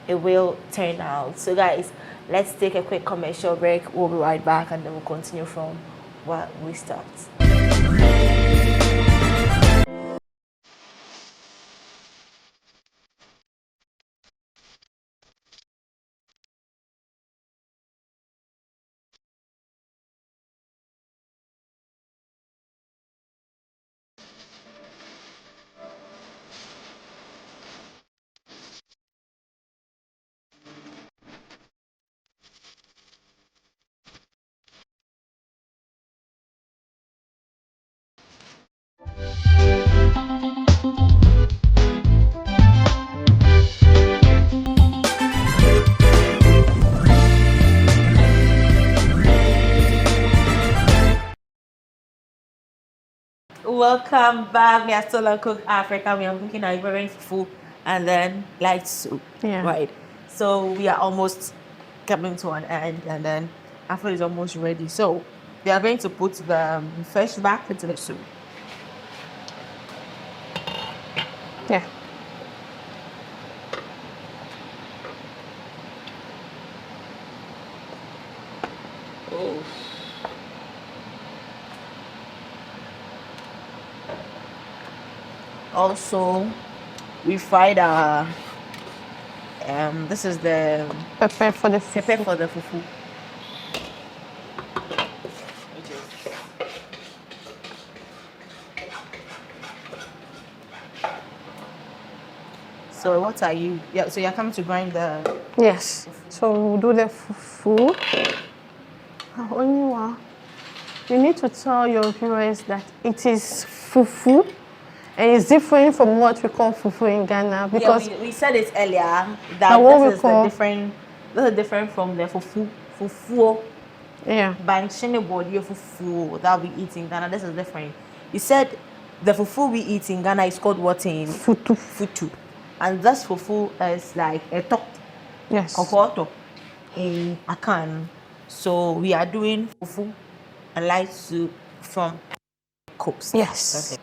Speaker 1: it will turn out. So guys, let's take a quick commercial break. We'll be right back and then we'll continue from where we stopped. Welcome back. We are still on Cook Africa. We are cooking Ivorian fufu and then light soup.
Speaker 2: Yeah.
Speaker 1: Right. So we are almost coming to an end, and then after is almost ready. So we are going to put the fish back into the soup.
Speaker 2: Yeah.
Speaker 1: Oh. Also, we fried our this is the
Speaker 2: Pepper for the
Speaker 1: pepper for the fufu. So what are you? Yeah. So you're coming to grind the.
Speaker 2: Yes. So we'll do the fufu. Only one. You need to tell your viewers that it is fufu, and it's different from what we call fufu in Ghana, because
Speaker 1: we said it earlier that this is the different. This is different from the fufu.
Speaker 2: Yeah.
Speaker 1: Banshine body fufu that we eat in Ghana. This is different. You said the fufu we eat in Ghana is called what in futu, and this fufu is like a top.
Speaker 2: Yes.
Speaker 1: Kokoto in a can. So we are doing fufu and light soup from coast.
Speaker 2: Yes.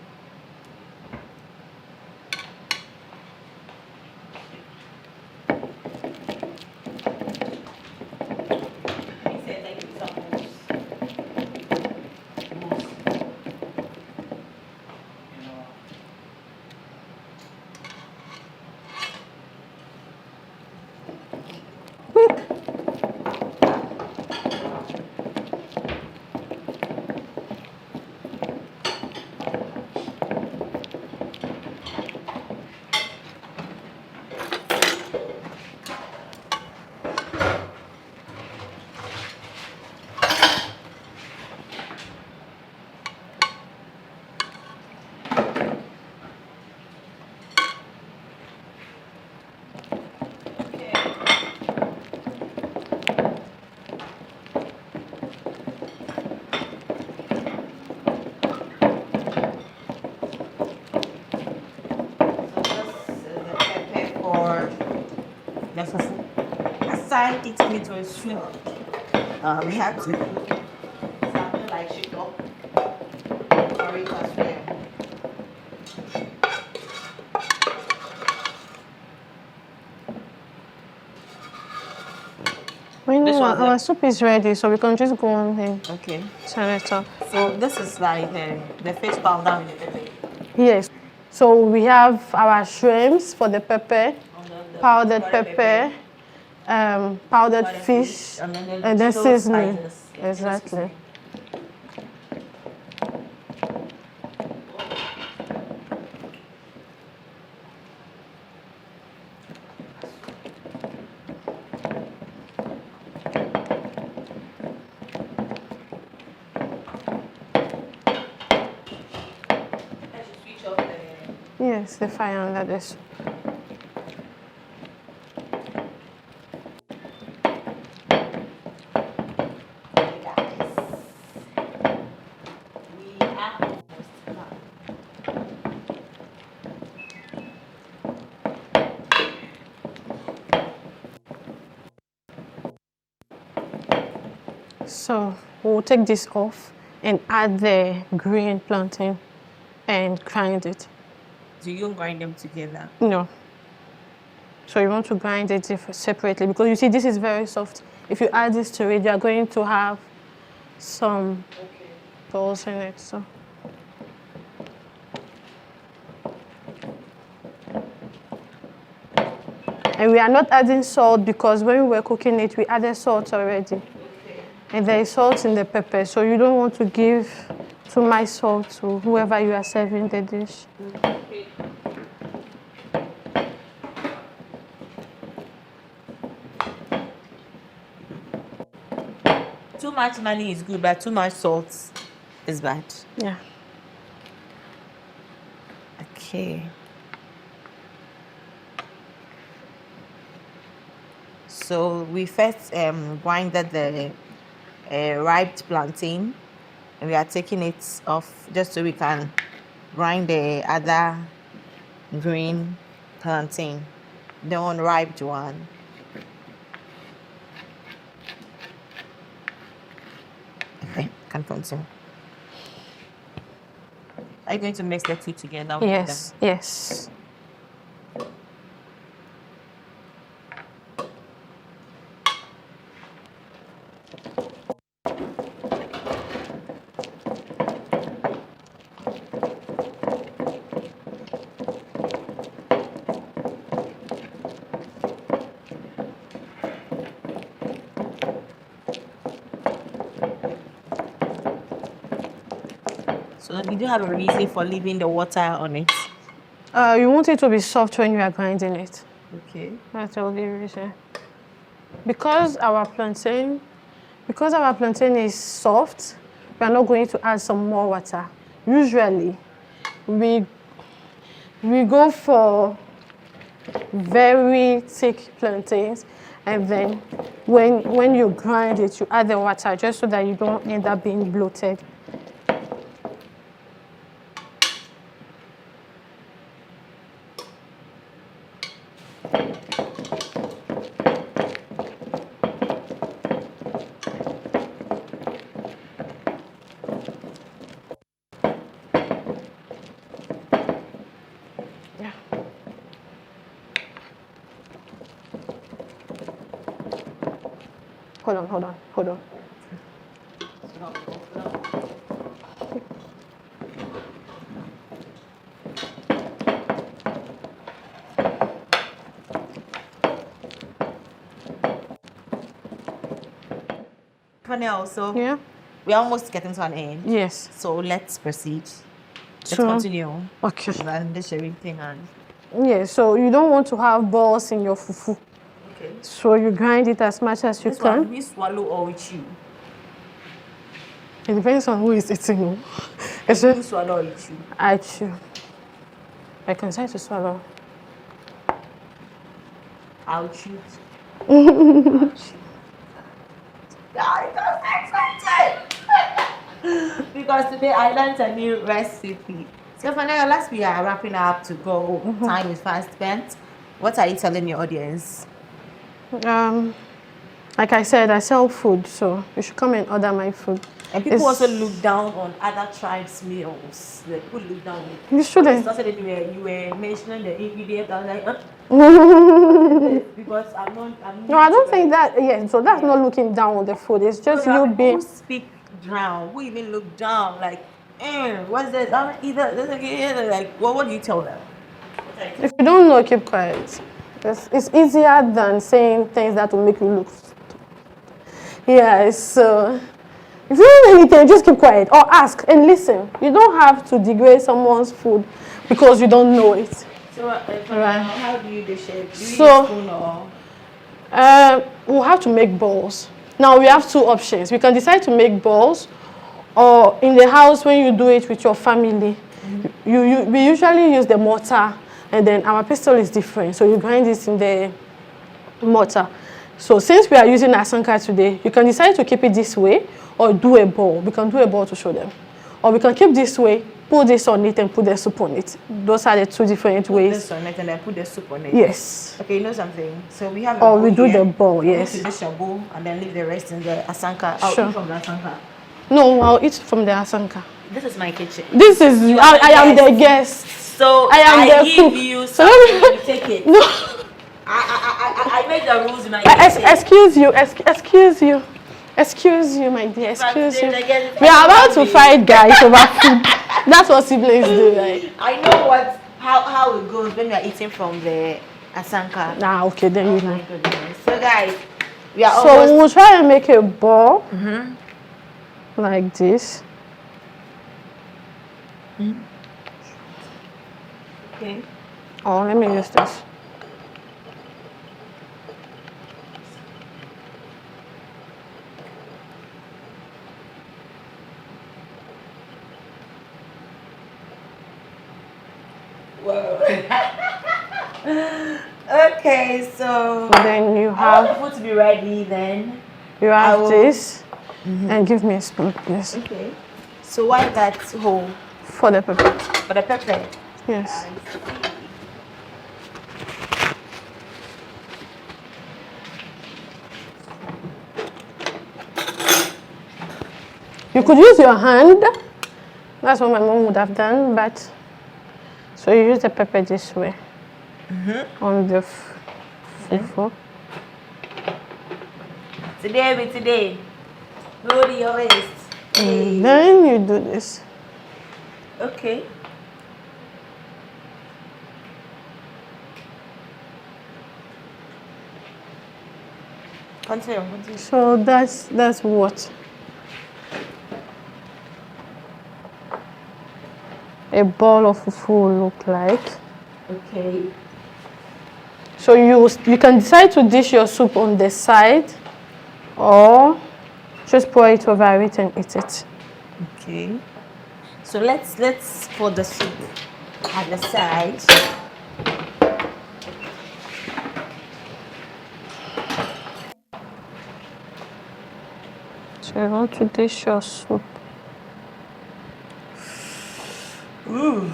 Speaker 1: Okay. Aside eating it was sweet, we had to something like shake up for it as well.
Speaker 2: Our soup is ready, so we can just go on and turn it off.
Speaker 1: So this is like the fish powder with the pepper.
Speaker 2: Yes. So we have our shrimps for the pepper, powdered pepper, powdered fish, and then seasoning. Exactly. Yes, the fire under this. So we'll take this off and add the green plantain and grind it.
Speaker 1: Do you grind them together?
Speaker 2: No. So you want to grind it separately because you see this is very soft. If you add this to it, you are going to have some balls in it. So. And we are not adding salt because when we were cooking it, we added salt already. And there is salt in the pepper, so you don't want to give too much salt to whoever you are serving the dish.
Speaker 1: Too much money is good, but too much salt is bad.
Speaker 2: Yeah.
Speaker 1: Okay. So we first grinded the ripe plantain, and we are taking it off just so we can grind the other green plantain, the unripe one. Okay, can continue. Are you going to mix the two together?
Speaker 2: Yes, yes.
Speaker 1: So did you have a reason for leaving the water on it?
Speaker 2: You want it to be soft when you are grinding it.
Speaker 1: Okay.
Speaker 2: That's the only reason. Because our plantain is soft, we are not going to add some more water. Usually, we go for very thick plantains, and then when you grind it, you add the water just so that you don't end up being bloated. Hold on.
Speaker 1: Phanaella, so
Speaker 2: Yeah.
Speaker 1: we're almost getting to an end.
Speaker 2: Yes.
Speaker 1: So let's proceed. Let's
Speaker 2: So,
Speaker 1: continue.
Speaker 2: okay.
Speaker 1: And the sharing thing and
Speaker 2: Yeah, so you don't want to have balls in your fufu.
Speaker 1: okay.
Speaker 2: So you grind it as much as you
Speaker 1: This
Speaker 2: can.
Speaker 1: one we swallow or we chew.
Speaker 2: It depends on who is eating.
Speaker 1: You swallow or you chew.
Speaker 2: I chew. I can try to swallow.
Speaker 1: I'll chew. I'll chew. Because today I learned a new recipe. So Phanaella, last we are wrapping up to go. Time is fast spent. What are you telling your audience?
Speaker 2: Like I said, I sell food, so you should come and order my food.
Speaker 1: And people also look down on other tribes' meals. They people look down.
Speaker 2: You shouldn't.
Speaker 1: It's not that you were mentioning the ingredient. I was like, huh? Because I'm not.
Speaker 2: No, I don't think that. Yeah, so that's not looking down on the food. It's just you being.
Speaker 1: Who speak down? Who even look down? Like, what's this? I'm either. Like, what do you tell them?
Speaker 2: If you don't know, keep quiet. It's easier than saying things that will make you look. Yeah, so if you don't know anything, just keep quiet or ask and listen. You don't have to degrade someone's food because you don't know it.
Speaker 1: So,
Speaker 2: Right.
Speaker 1: how do you dish it? Do you
Speaker 2: So-
Speaker 1: use spoon or?
Speaker 2: We'll have to make balls. Now we have two options. We can decide to make balls, or in the house when you do it with your family, we usually use the mortar, and then our pestle is different. So you grind this in the mortar. So since we are using asanka today, you can decide to keep it this way or do a ball. We can do a ball to show them. Or we can keep this way, put this on it and put the soup on it. Those are the two different
Speaker 1: Put
Speaker 2: ways.
Speaker 1: this on it and then put the soup on it.
Speaker 2: Yes.
Speaker 1: Okay, you know something? So we have a
Speaker 2: Or
Speaker 1: bowl
Speaker 2: we do
Speaker 1: here.
Speaker 2: the ball, yes.
Speaker 1: We dish a bowl and then leave the rest in the asanka. I'll
Speaker 2: Sure.
Speaker 1: eat from the asanka.
Speaker 2: No, I'll eat from the asanka.
Speaker 1: This is my kitchen.
Speaker 2: This is,
Speaker 1: You
Speaker 2: I
Speaker 1: are
Speaker 2: am
Speaker 1: the
Speaker 2: the guest.
Speaker 1: So
Speaker 2: I am the
Speaker 1: give
Speaker 2: cook.
Speaker 1: you
Speaker 2: So
Speaker 1: something
Speaker 2: let me-
Speaker 1: and you take it.
Speaker 2: No.
Speaker 1: I make the rules in my
Speaker 2: Excuse you, my dear. Excuse you.
Speaker 1: Again,
Speaker 2: We are about to fight, guys, over food. That's what siblings do, right?
Speaker 1: I know how it goes when we are eating from the asanka.
Speaker 2: Ah, okay, then you know.
Speaker 1: My goodness. So guys, we are
Speaker 2: almost. So we'll try and make a ball like this.
Speaker 1: Okay.
Speaker 2: Oh, let me use this.
Speaker 1: Whoa. Okay, so
Speaker 2: then you have
Speaker 1: the food to be ready. Then
Speaker 2: you have this, and give me a spoon, please.
Speaker 1: Okay. So why that hole?
Speaker 2: For the pepper.
Speaker 1: For the pepper.
Speaker 2: Yes. You could use your hand. That's what my mom would have done, but so you use the pepper this way on the fufu.
Speaker 1: Today. Load your waist.
Speaker 2: And then you do this.
Speaker 1: Okay. Continue.
Speaker 2: So that's what a ball of fufu will look like.
Speaker 1: Okay.
Speaker 2: So you can decide to dish your soup on the side, or just pour it over it and eat it.
Speaker 1: Okay. So let's pour the soup at the side.
Speaker 2: So you want to dish your soup.
Speaker 1: Ooh.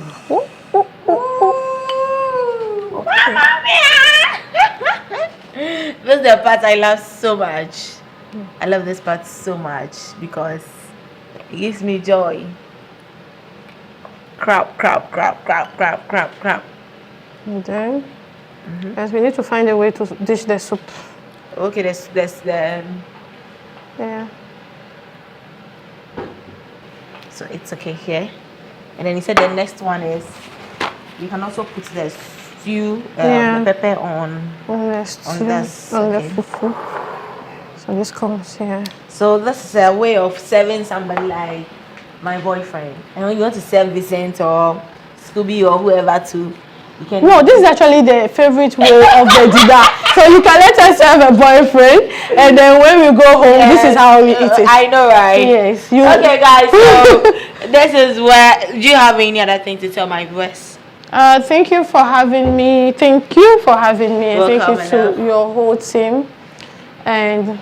Speaker 2: Okay.
Speaker 1: This is the part I love so much. I love this part so much because it gives me joy. Crap.
Speaker 2: And then, yes, we need to find a way to dish the soup.
Speaker 1: Okay, there's the
Speaker 2: Yeah.
Speaker 1: so it's okay here. And then he said the next one is you can also put the stew, the pepper on
Speaker 2: the fufu. So this comes here.
Speaker 1: So this is a way of serving somebody like my boyfriend. And when you want to serve Vincent or Scooby or whoever to, you can.
Speaker 2: No, this is actually the favorite way of the dida. So you can let us serve a boyfriend, and then when we go home, this is how we eat it.
Speaker 1: I know, right?
Speaker 2: Yes.
Speaker 1: Okay, guys. So this is where. Do you have any other thing to tell my viewers?
Speaker 2: Thank you for having me. Thank you for having me. And
Speaker 1: Welcome,
Speaker 2: thank you to your whole team. And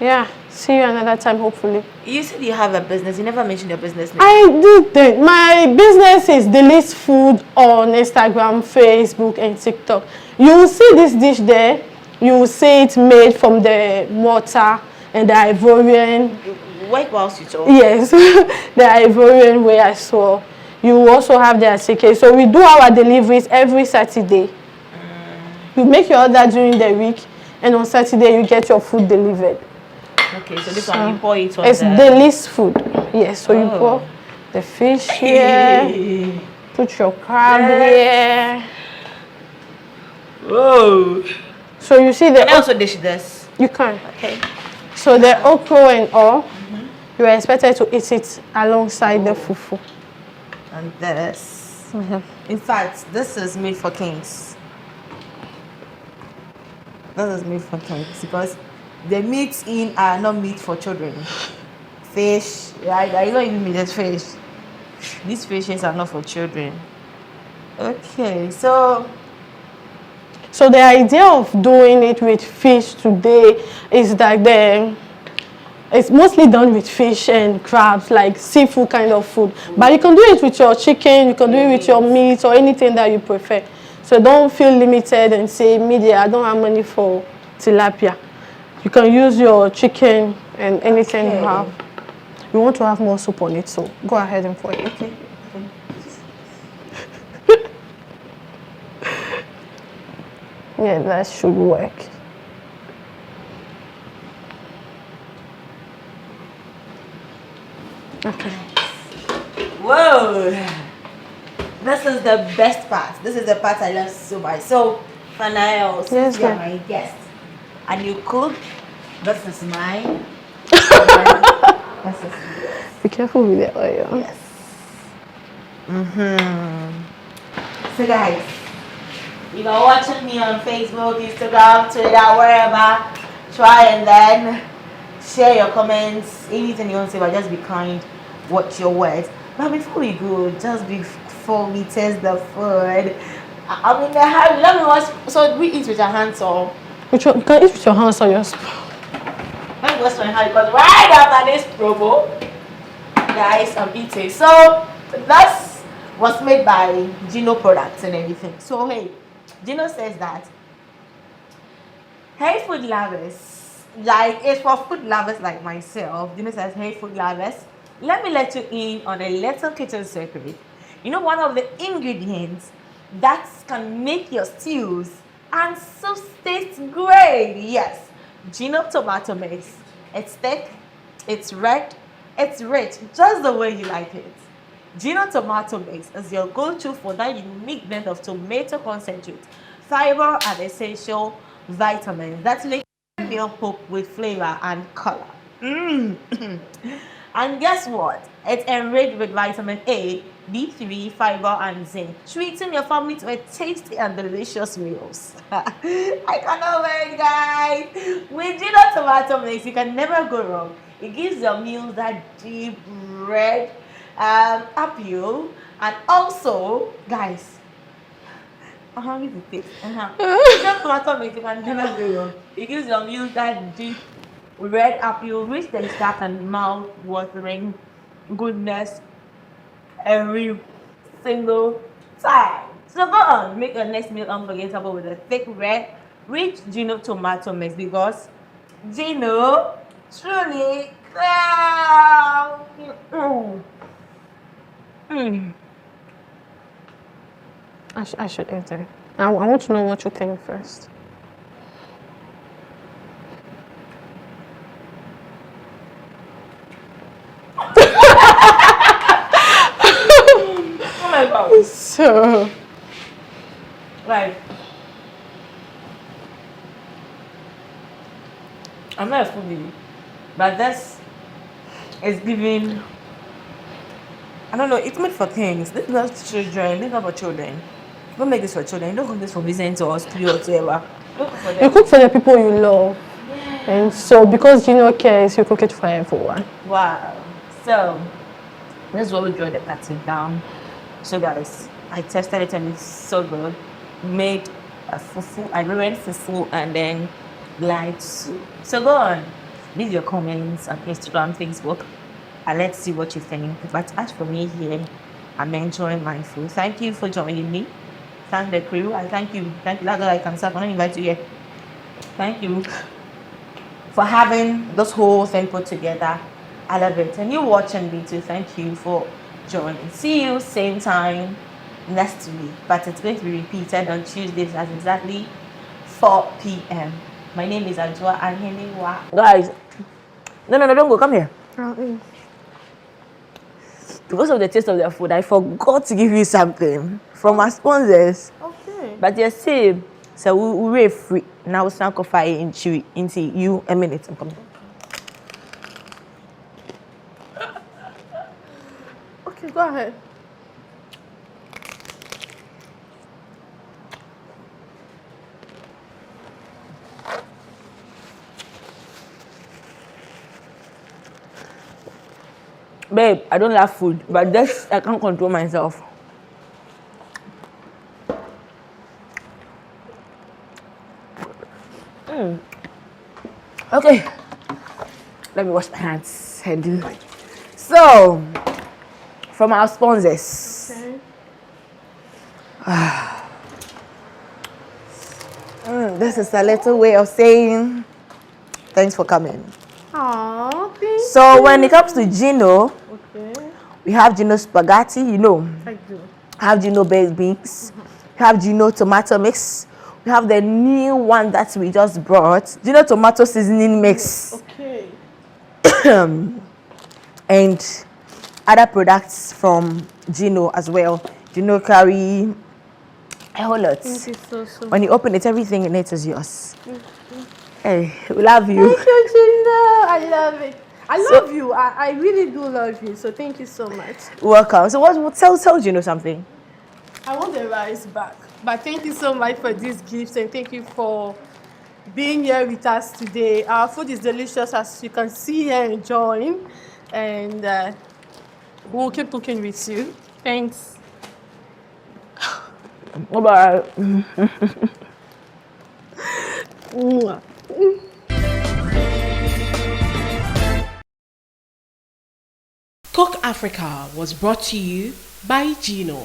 Speaker 2: yeah, see you another time, hopefully.
Speaker 1: You said you have a business. You never mentioned your business name.
Speaker 2: I did. My business is Delicious Food on Instagram, Facebook, and TikTok. You will see this dish there. You will see it made from the mortar and the Ivorian.
Speaker 1: Wait whilst you talk.
Speaker 2: Yes, the Ivorian way I saw. You also have the asike. So we do our deliveries every Saturday. You make your order during the week, and on Saturday you get your food delivered.
Speaker 1: Okay, so this one you pour it on.
Speaker 2: It's Delicious Food. Yes, so you pour the fish here, put your crab here.
Speaker 1: Whoa.
Speaker 2: So you see the.
Speaker 1: Can I also dish this?
Speaker 2: You can.
Speaker 1: Okay.
Speaker 2: So the okra and all, you are expected to eat it alongside the fufu.
Speaker 1: And this. In fact, this is made for kings. This is made for kings because the meats in are not meat for children. Fish, right? I don't even mean this fish. These fishes are not for children. Okay, so
Speaker 2: the idea of doing it with fish today is that it's mostly done with fish and crabs, like seafood kind of food. But you can do it with your chicken, you can do it with your meat or anything that you prefer. So don't feel limited and say, media, I don't have money for tilapia. You can use your chicken and anything you have. You want to have more soup on it, so go ahead and pour it.
Speaker 1: Okay.
Speaker 2: Yeah, that should work. Okay.
Speaker 1: Whoa! This is the best part. This is the part I love so much. So, Phanaella, since you are my guest and you cook, this is mine. This is
Speaker 2: Be careful with the oil.
Speaker 1: yes. So guys, if you're watching me on Facebook, Instagram, Twitter, wherever, try and then share your comments, anything you want to say, but just be kind, watch your words. But before we go, just before we taste the food, I'm in the hurry. Let me watch. So we eat with our hands or?
Speaker 2: You can eat with your hands or your spoon.
Speaker 1: Let me wash my hand because right after this promo, guys, I'm eating. So that's was made by Gino products and everything. So hey, Gino says that, hey food lovers, like it's for food lovers like myself. Gino says, hey food lovers, let me let you in on a little kitchen secret. You know, one of the ingredients that can make your stews and soups taste great. Yes, Gino tomato mix. It's thick, it's red, it's rich, just the way you like it. Gino tomato mix is your go-to for that unique blend of tomato concentrate, fiber, and essential vitamins that make your meal pop with flavor and color. And guess what? It's enriched with vitamin A, B3, fiber, and zinc, treating your family to a tasty and delicious meals. I cannot wait, guys. With Gino tomato mix, you can never go wrong. It gives your meals that deep red appeal, and also, guys, I'm hungry to taste. Gino tomato mix, you can never go wrong. It gives your meals that deep red apple, rich texture and mouth-watering goodness every single time. So go on, make your next meal unforgettable with a thick red, rich Gino tomato mix because Gino truly
Speaker 2: I should eat it. I want to know what you think first.
Speaker 1: Oh my god.
Speaker 2: So,
Speaker 1: Like, I'm not a foodie, but this is giving. I don't know, it's made for things. This is not children, this is not for children. You don't make this for children, you don't cook this for visitors or studio or whatever. You cook for them.
Speaker 2: you cook for the people you love. And so, because Gino cares, you cook it for everyone.
Speaker 1: Wow. So, this is what we draw the pattern down. So guys, I tested it and it's so good. Made a fufu, I ruined fufu and then light soup. So go on, leave your comments on Instagram, Facebook, and let's see what you think. But as for me here, I'm enjoying my food. Thank you for joining me. Thank the crew. I thank you. Thank you. That's all I can say. I'm going to invite you here. Thank you for having this whole thing put together. I love it. And you watching me too. Thank you for joining. See you same time next week. But it's going to be repeated on Tuesdays at exactly 4 p.m. My name is Ajwa Ahiniwa. Guys, no, don't go. Come here. Because of the taste of their food, I forgot to give you something from our sponsors.
Speaker 2: Okay.
Speaker 1: But you see, so we're free. Now it's not coffee into you a minute. I'm coming.
Speaker 2: Okay, go ahead.
Speaker 1: Babe, I don't love food, but this I can't control myself. Okay, let me wash my hands. So, from our sponsors.
Speaker 2: Okay.
Speaker 1: This is a little way of saying thanks for coming.
Speaker 2: Aww, thank
Speaker 1: So
Speaker 2: you.
Speaker 1: when it comes to Gino,
Speaker 2: Okay.
Speaker 1: we have Gino spaghetti, you know.
Speaker 2: I do.
Speaker 1: Have Gino baked beans. We have Gino tomato mix. We have the new one that we just brought. Do you know tomato seasoning mix?
Speaker 2: Okay.
Speaker 1: And other products from Gino as well. Gino carry a whole lot.
Speaker 2: Thank you so
Speaker 1: When you open it, everything in it is yours. Hey, we love you.
Speaker 2: Thank you, Gino. I love it. I love you. I really do love you. So thank you so much.
Speaker 1: Welcome. So what tell Gino something?
Speaker 2: I want the rice back. But thank you so much for these gifts, and thank you for being here with us today. Our food is delicious, as you can see and enjoying. And we'll keep cooking with you. Thanks.
Speaker 1: Bye-bye.
Speaker 3: Cook Africa was brought to you by Gino.